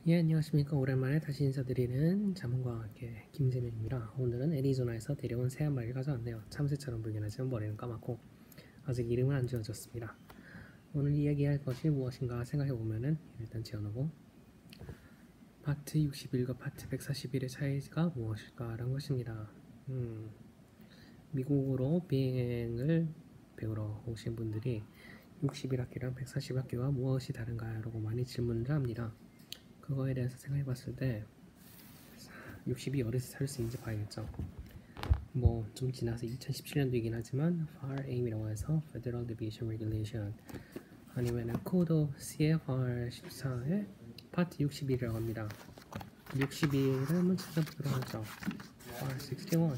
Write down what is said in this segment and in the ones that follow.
예, 안녕하십니까. 오랜만에 다시 인사드리는 자문과 함께 김재민입니다. 오늘은 애리조나에서 데려온 새 한 마리를 가져왔네요. 참새처럼 보이긴 하지만 머리는 까맣고 아직 이름은 안 지어졌습니다. 오늘 이야기할 것이 무엇인가 생각해보면은 일단 지어놓고 파트 61과 파트 141의 차이가 무엇일까라는 것입니다. 미국으로 비행을 배우러 오신 분들이 61학기랑 140학기와 무엇이 다른가라고 많이 질문을 합니다. 그거에 대해서 생각해봤을 때 60이 어디서 살 수 있는지 봐야겠죠. 뭐 좀 지나서 2017년도이긴 하지만 FAR-Aim이라고 해서 Federal Aviation Regulation 아니면은 코드 CFR 14의 파트 61이라고 합니다. 61을 한번 찾아보도록 하죠. FAR 61.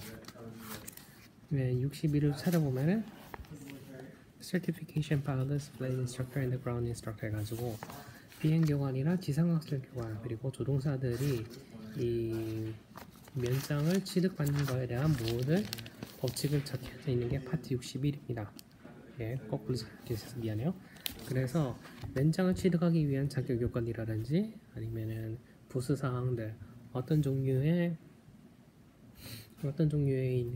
네, 61을 찾아보면은 Certification Pilots, Flight Instructor, and Ground Instructor 해가지고 비행교관이나 지상학술교관 그리고 조종사들이 이 면장을 취득받는 거에 대한 모든 법칙을 적혀져 있는 게 파트 61입니다. 예, 거꾸로 적혀서 미안해요. 그래서 면장을 취득하기 위한 자격 요건이라든지 아니면은 부수 사항들 어떤 종류의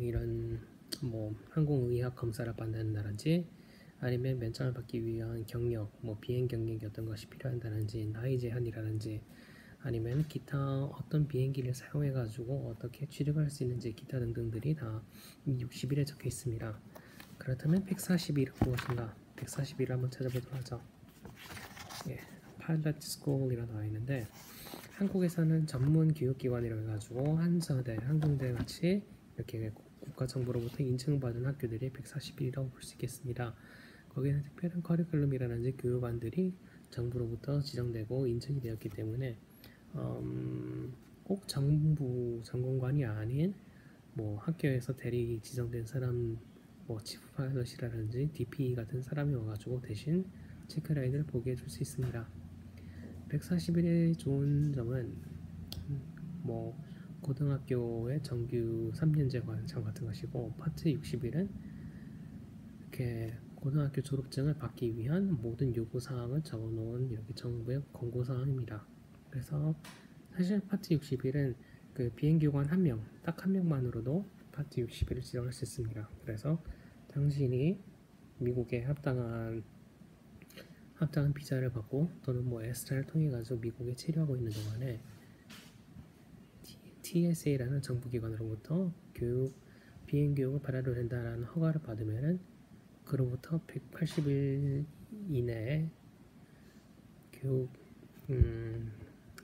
이런 뭐 항공의학 검사를 받는다든지 아니면 면장을 받기 위한 경력, 뭐 비행 경력이 어떤 것이 필요한다든지 나이 제한이라든지 아니면 기타 어떤 비행기를 사용해 가지고 어떻게 취득할 수 있는지 기타 등등들이 다 60일에 적혀 있습니다. 그렇다면 141은 무엇인가? 141을 한번 찾아보도록 하죠. 예, 파일럿 스쿨이라고 나와 있는데 한국에서는 전문 교육기관이라고 해가지고 한서대, 한국대 같이 이렇게 국가정보로부터 인증받은 학교들이 141이라고 볼 수 있겠습니다. 거기는 특별한 커리큘럼이라든지 교육안들이 정부로부터 지정되고 인증이 되었기 때문에 꼭 정부 전공관이 아닌 뭐 학교에서 대리 지정된 사람 뭐 치프 파일럿이라든지 DP 같은 사람이 와가지고 대신 체크라인을 보게 해줄 수 있습니다. 141의 좋은 점은 뭐 고등학교의 정규 3년제 과정 같은 것이고 파트 60일은 이렇게 고등학교 졸업증을 받기 위한 모든 요구사항을 적어놓은 이렇게 정부의 권고사항입니다. 그래서 사실 파트 60일은 그 비행교관 한 명, 딱 한 명만으로도 파트 60일을 지정할 수 있습니다. 그래서 당신이 미국에 합당한 비자를 받고 또는 뭐 에스타를 통해 가지고 미국에 체류하고 있는 동안에 TSA라는 정부기관으로부터 비행 교육을 받아도 된다라는 허가를 받으면은 그로부터 180일 이내에 교육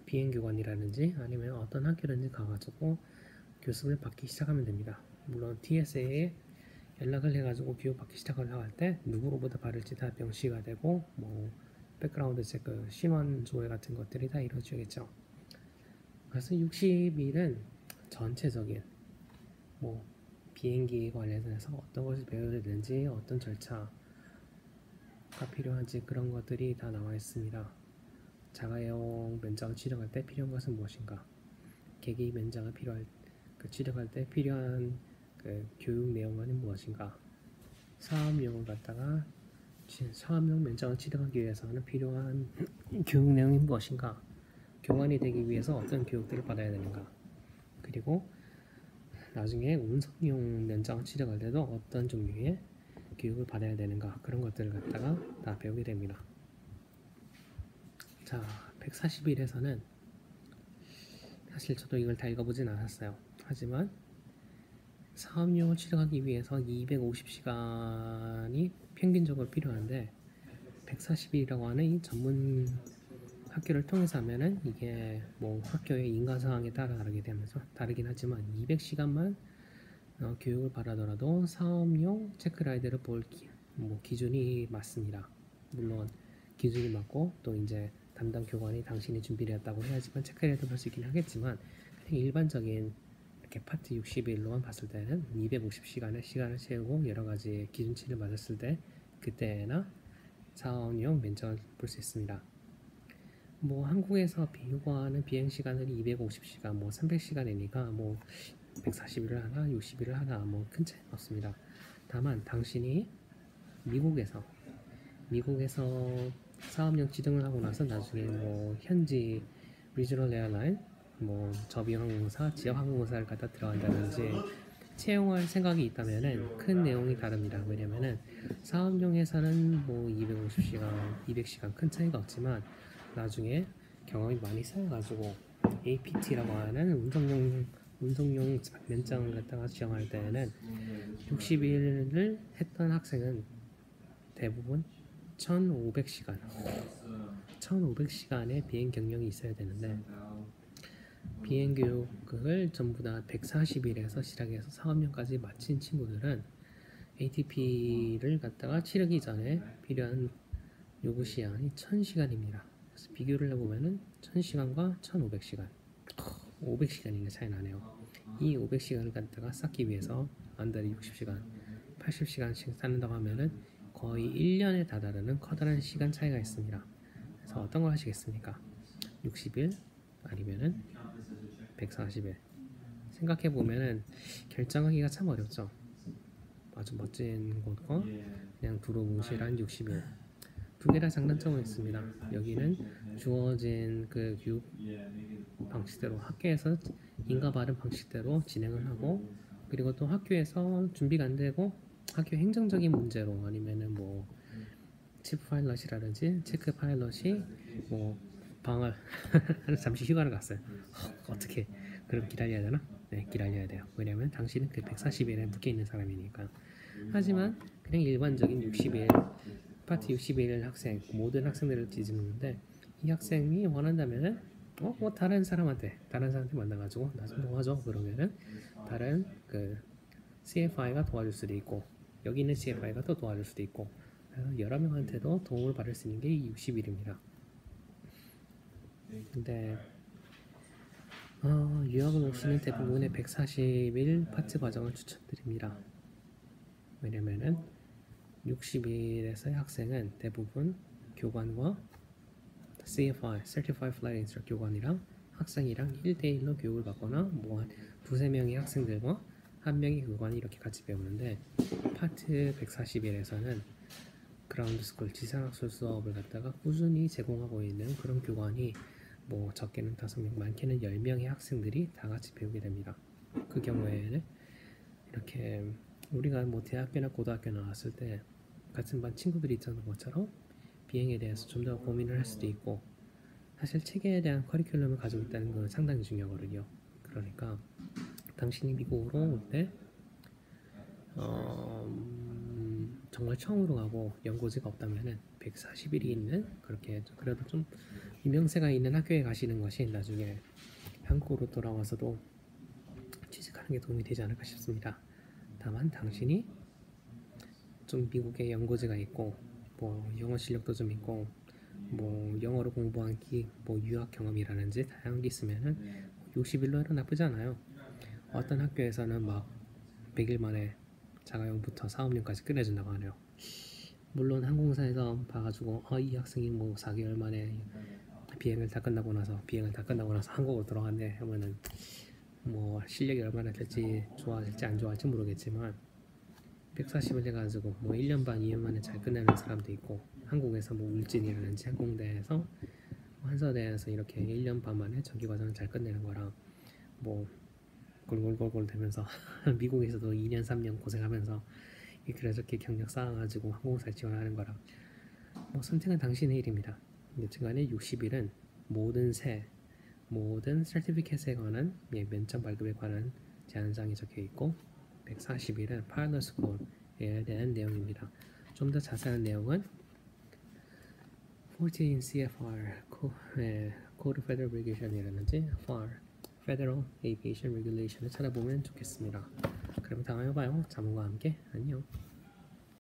비행교관이라든지 아니면 어떤 학교든지 가가지고 교습을 받기 시작하면 됩니다. 물론 TSA에 연락을 해가지고 교육받기 시작을 할 때 누구로부터 받을지 다 명시가 되고 뭐 백그라운드 체크, 심원 조회 같은 것들이 다 이루어지겠죠. 그래서 60일은 전체적인 뭐 비행기 관련해서 어떤 것을 배워야 되는지 어떤 절차가 필요한지 그런 것들이 다 나와 있습니다. 자가용 면장을 취득할 때 필요한 것은 무엇인가? 계기 면장을 취득할 때 필요한 그 교육 내용은 무엇인가? 사업용을 갖다가 사업용 면장을 취득하기 위해서는 필요한 교육 내용이 무엇인가? 교관이 되기 위해서 어떤 교육들을 받아야 되는가? 그리고 나중에 운송용 면장을 취득할 때도 어떤 종류의 교육을 받아야 되는가? 그런 것들을 갖다가 다 배우게 됩니다. 자, 141에서는 사실 저도 이걸 다 읽어보진 않았어요. 하지만 사업용을 취득하기 위해서 250시간이 평균적으로 필요한데 140일이라고 하는 이 전문 학교를 통해서 하면은 이게 뭐 학교의 인가 사항에 따라 다르긴 하지만 200시간만 교육을 받아더라도 사업용 체크라이드를 볼 기준이 맞습니다. 물론 기준이 맞고 또 이제 담당 교관이 당신이 준비를 했다고 해야지만 체크라이드 볼 수 있긴 하겠지만 그냥 일반적인 이렇게 파트 60일로만 봤을 때는 250시간의 시간을 채우고 여러 가지 기준치를 맞았을 때 그때나 사업용 면접을 볼 수 있습니다. 뭐 한국에서 요구하는 비행 시간은 250시간, 뭐 300시간이니까 뭐 140일을 하나, 60일을 하나 뭐 큰 차이는 없습니다. 다만 당신이 미국에서 사업용 지정을 하고 나서 나중에 뭐 현지 리저널 에어라인, 뭐 저비항공사, 지역항공사를 갖다 들어간다든지 채용할 생각이 있다면은 큰 내용이 다릅니다. 왜냐면은 사업용에서는 뭐 250시간, 200시간 큰 차이가 없지만 나중에 경험이 많이 쌓여가지고 APT라고 하는 운송용 면장을 갖다가 지정할 때에는 60일을 했던 학생은 대부분 1500시간의 비행 경력이 있어야 되는데 비행 교육을 전부 다 140일에서 시작해서 사업년까지 마친 친구들은 ATP를 갖다가 치르기 전에 필요한 요구 시간이 1000시간입니다. 그래서 비교를 해보면은 1000시간과 1500시간 500시간이나 차이 나네요. 이 500시간을 갖다가 쌓기 위해서 한 달에 60시간 80시간씩 쌓는다고 하면은 거의 1년에 다다르는 커다란 시간 차이가 있습니다. 그래서 어떤 걸 하시겠습니까? 60일 아니면은 140일. 생각해보면은 결정하기가 참 어렵죠. 아주 멋진 곳과 그냥 두루뭉실한 60일. 두 개의 장단점은 있습니다. 여기는 주어진 그 교육 방식대로 학교에서 인가 바른 방식대로 진행을 하고 그리고 또 학교에서 준비가 안 되고 학교 행정적인 문제로 아니면은 뭐 치프 파일럿이라든지 체크 파일럿이 뭐 방을 잠시 휴가를 갔어요. 어떻게 그럼 기다려야 되나? 네, 기다려야 돼요. 왜냐면 당신은 그 140일에 묶여 있는 사람이니까. 하지만 그냥 일반적인 60일 파티 60일 학생 모든 학생들을 뒤집는데 이 학생이 원한다면은 뭐 다른 사람한테 만나가지고 나 좀 도와줘 그러면은 다른 그 CFI가 도와줄 수도 있고 여기 있는 CFI가 또 도와줄 수도 있고 여러 명한테도 도움을 받을 수 있는 게 60일입니다. 근데 유학을 오시는 대부분의 140일 파트 과정을 추천드립니다. 왜냐면은 60일에서의 학생은 대부분 교관과 CFI, Certified Flight Instructor 교관이랑 학생이랑 1대1로 교육을 받거나 뭐 한 두세 명의 학생들과 한 명의 교관이 이렇게 같이 배우는데 파트 140일에서는 그라운드 스쿨 지상학술 수업을 갖다가 꾸준히 제공하고 있는 그런 교관이 뭐 적게는 5명, 많게는 10명의 학생들이 다 같이 배우게 됩니다. 그 경우에는 이렇게 우리가 뭐 대학교나 고등학교 나왔을 때 같은 반 친구들이 있던 것처럼 비행에 대해서 좀 더 고민을 할 수도 있고 사실 체계에 대한 커리큘럼을 가지고 있다는 건 상당히 중요하거든요. 그러니까 당신이 미국으로 올 때 정말 처음으로 가고 연고지가 없다면은 140일이 있는 그렇게 그래도 좀 유명세가 있는 학교에 가시는 것이 나중에 한국으로 돌아와서도 취직하는 게 도움이 되지 않을까 싶습니다. 다만 당신이 좀 미국에 연고지가 있고 뭐 영어 실력도 좀 있고 뭐 영어로 공부한 뭐 유학 경험이라든지 다양한 게 있으면은 60일로 해도 나쁘지 않아요. 어떤 학교에서는 막 100일 만에 자가용부터 사업용까지 끝내준다고 하네요. 물론 항공사에서 봐가지고 이 학생이 뭐 4개월 만에 비행을 다 끝나고 나서 한국으로 돌아갔네 하면은 뭐 실력이 얼마나 될지 좋아질지 안 좋아질지 모르겠지만 140을 해가지고 뭐 1년 반, 2년 만에 잘 끝내는 사람도 있고 한국에서 뭐 울진이라든지 항공대에서 한서대에서 이렇게 1년 반 만에 정기 과정을 잘 끝내는 거랑 뭐 골골골골 되면서 미국에서도 2년 3년 고생하면서 그렇게 경력 쌓아가지고 항공사에 지원하는 거랑 뭐 선택은 당신의 일입니다. 여튼간에 60일은 모든 서티피켓에 관한 면접 발급에 관한 제한사항이 적혀있고 140일은 파일럿 스쿨에 대한 내용입니다. 좀 더 자세한 내용은 14 CFR Code of Federal Regulation이라든지 FAR Federal Aviation Regulation을 찾아보면 좋겠습니다. 그럼 다음에 봐요. 자문과 함께 안녕.